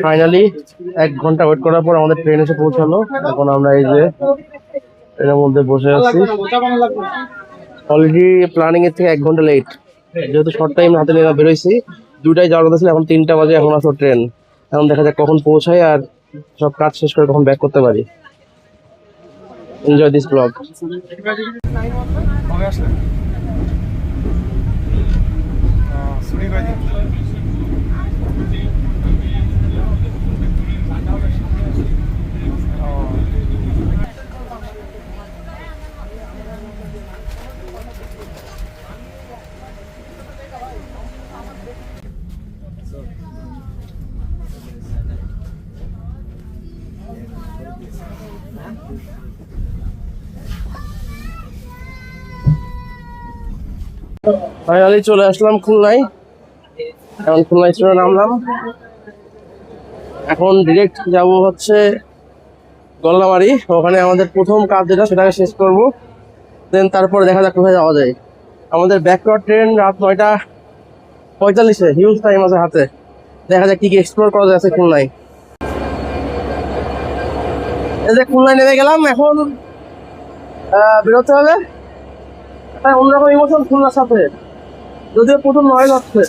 Finally 1 ঘন্টা wait করার পর আমাদের ট্রেন এসে পৌঁছালো। এখন আমরা এই যে ট্রেনের মধ্যে বসে আছি। অলরেডি প্ল্যানিং এর থেকে 1 ঘন্টা লেট, যেহেতু শর্ট টাইম হাতে নিয়ে বেরোইছি। 2টায় যাওয়ার কথা ছিল, এখন 3টা বাজে, এখন আসো ট্রেন। এখন দেখা যাক কখন পৌঁছায় আর সব কাজ শেষ করে কখন ব্যাক করতে পারি। Enjoy this blog. ফাইনালি চলে আসলাম খুলনায়। এখন খুলনায় চলে নামলাম। এখন ডিরেক্ট যাব হচ্ছে গল্লামারি। ওখানে আমাদের প্রথম কাজ যেটা সেটাকে শেষ করব, দেন তারপরে দেখা যাক কোথায় যাওয়া যায়। আমাদের ব্যাকওয়ার্ড ট্রেন রাত 9:45-এ, হিউজ টাইম আছে হাতে। দেখা যাক কি কি এক্সপ্লোর করা যাচ্ছে খুলনায়। এই যে খুলনায় নেমে গেলাম, এখন বেরোতে হবে। একটা অন্যরকম ইমোশন খুলনার সাথে, যদিও প্রথম নয় যাচ্ছে।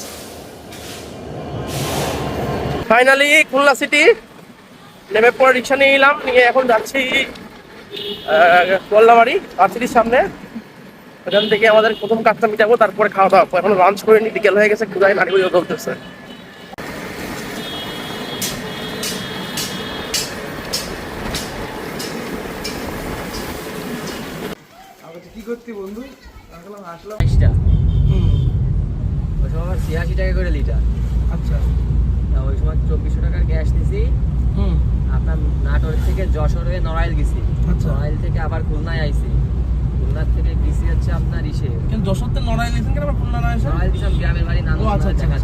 ফাইনালি খুলনা সিটি নেমে পরে রিক্সা নিয়ে এলাম, নিয়ে এখন যাচ্ছি গল্লামারি ভার্সিটির সামনে। ওখান থেকে আমাদের প্রথম কাজটা মিটাবো, তারপরে খাওয়া দাওয়া। এখন লাঞ্চ করে নি, বিকেল হয়ে গেছে, ক্ষুধায় নাড়ি হয়ে চলতেছে। কি করতে বন্ধু? আসলাম ওই সময় 86 টাকা করে লিটার। আচ্ছা, ওই সময় 2400 টাকার গ্যাস নিছি। আপনার নাটোর থেকে যশোর হয়ে নড়াইল গেছি। নড়াইল থেকে আবার খুলনায় আইছি। খুলনার থেকে গেছি হচ্ছে আপনার ইসে। কিন্তু যশোর থেকে নড়াইল নিয়েছেন কেন? খুলনা না এসে নড়াইল দিলাম গ্রামের বাড়ি নাম দেখা।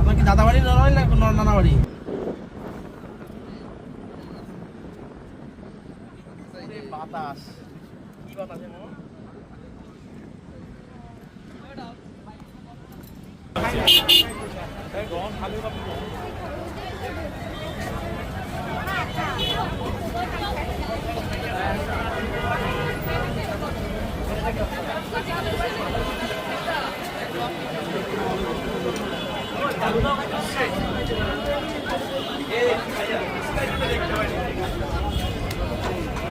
আপনার কি দাদা বাড়ি নড়াইল না নানা বাড়ি? বাতাস, কি বাতাস এমন?